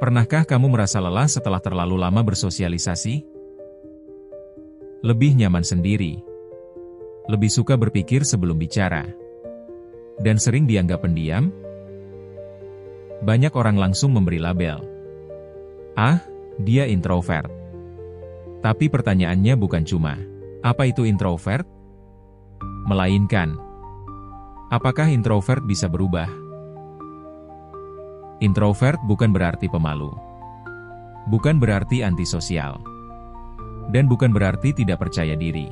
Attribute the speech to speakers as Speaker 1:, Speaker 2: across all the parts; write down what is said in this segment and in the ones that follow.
Speaker 1: Pernahkah kamu merasa lelah setelah terlalu lama bersosialisasi? Lebih nyaman sendiri. Lebih suka berpikir sebelum bicara. Dan sering dianggap pendiam? Banyak orang langsung memberi label. Ah, dia introvert. Tapi pertanyaannya bukan cuma, apa itu introvert? Melainkan, apakah introvert bisa berubah? Introvert bukan berarti pemalu. Bukan berarti antisosial. Dan bukan berarti tidak percaya diri.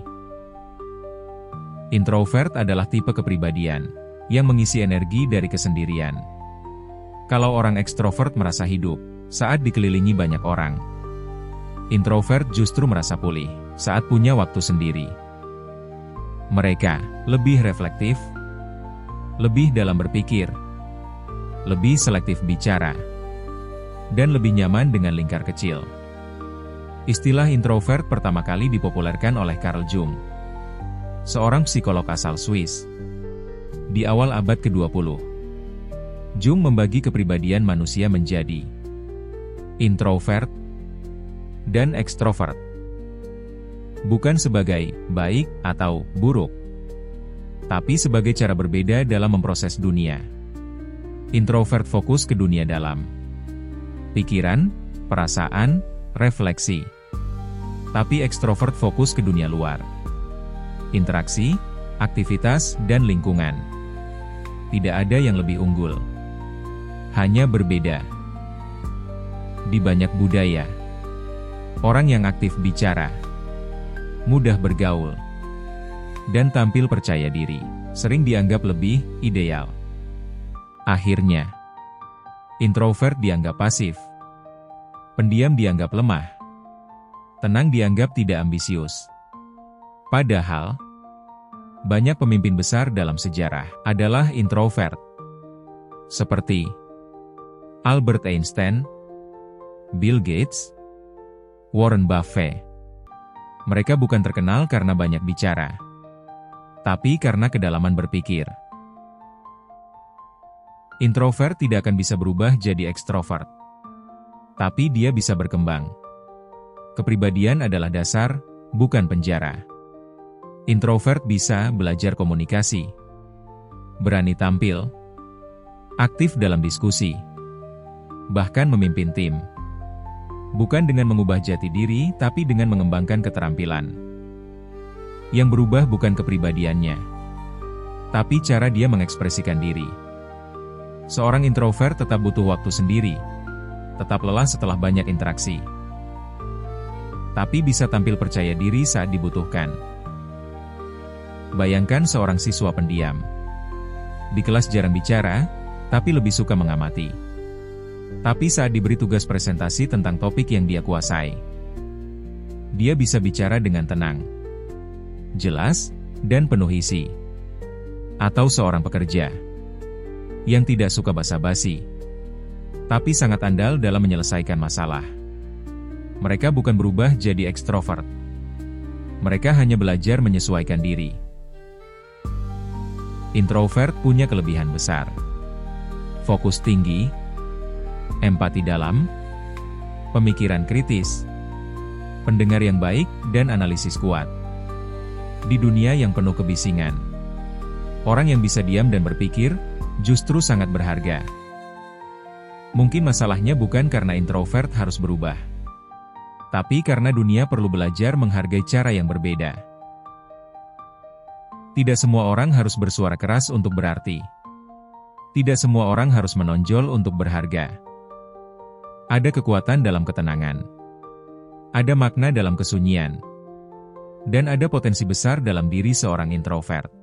Speaker 1: Introvert adalah tipe kepribadian yang mengisi energi dari kesendirian. Kalau orang ekstrovert merasa hidup saat dikelilingi banyak orang. Introvert justru merasa pulih saat punya waktu sendiri. Mereka lebih reflektif, lebih dalam berpikir, lebih selektif bicara, dan lebih nyaman dengan lingkar kecil. Istilah introvert pertama kali dipopulerkan oleh Carl Jung, seorang psikolog asal Swiss, di awal abad ke-20. Jung membagi kepribadian manusia menjadi introvert dan ekstrovert. Bukan sebagai baik atau buruk, tapi sebagai cara berbeda dalam memproses dunia. Introvert fokus ke dunia dalam, pikiran, perasaan, refleksi. Tapi ekstrovert fokus ke dunia luar, interaksi, aktivitas, dan lingkungan. Tidak ada yang lebih unggul, hanya berbeda. Di banyak budaya, orang yang aktif bicara, mudah bergaul, dan tampil percaya diri, sering dianggap lebih ideal. Akhirnya, introvert dianggap pasif, pendiam dianggap lemah, tenang dianggap tidak ambisius. Padahal, banyak pemimpin besar dalam sejarah adalah introvert. Seperti Albert Einstein, Bill Gates, Warren Buffett. Mereka bukan terkenal karena banyak bicara, tapi karena kedalaman berpikir. Introvert tidak akan bisa berubah jadi ekstrovert, tapi dia bisa berkembang. Kepribadian adalah dasar, bukan penjara. Introvert bisa belajar komunikasi, berani tampil, aktif dalam diskusi, bahkan memimpin tim. Bukan dengan mengubah jati diri, tapi dengan mengembangkan keterampilan. Yang berubah bukan kepribadiannya, tapi cara dia mengekspresikan diri. Seorang introvert tetap butuh waktu sendiri, tetap lelah setelah banyak interaksi, tapi bisa tampil percaya diri saat dibutuhkan. Bayangkan seorang siswa pendiam. Di kelas jarang bicara, tapi lebih suka mengamati. Tapi saat diberi tugas presentasi tentang topik yang dia kuasai, dia bisa bicara dengan tenang, jelas, dan penuh isi. Atau seorang pekerja yang tidak suka basa-basi, tapi sangat andal dalam menyelesaikan masalah. Mereka bukan berubah jadi ekstrovert. Mereka hanya belajar menyesuaikan diri. Introvert punya kelebihan besar. Fokus tinggi, empati dalam, pemikiran kritis, pendengar yang baik, dan analisis kuat. Di dunia yang penuh kebisingan, orang yang bisa diam dan berpikir justru sangat berharga. Mungkin masalahnya bukan karena introvert harus berubah, tapi karena dunia perlu belajar menghargai cara yang berbeda. Tidak semua orang harus bersuara keras untuk berarti. Tidak semua orang harus menonjol untuk berharga. Ada kekuatan dalam ketenangan. Ada makna dalam kesunyian. Dan ada potensi besar dalam diri seorang introvert.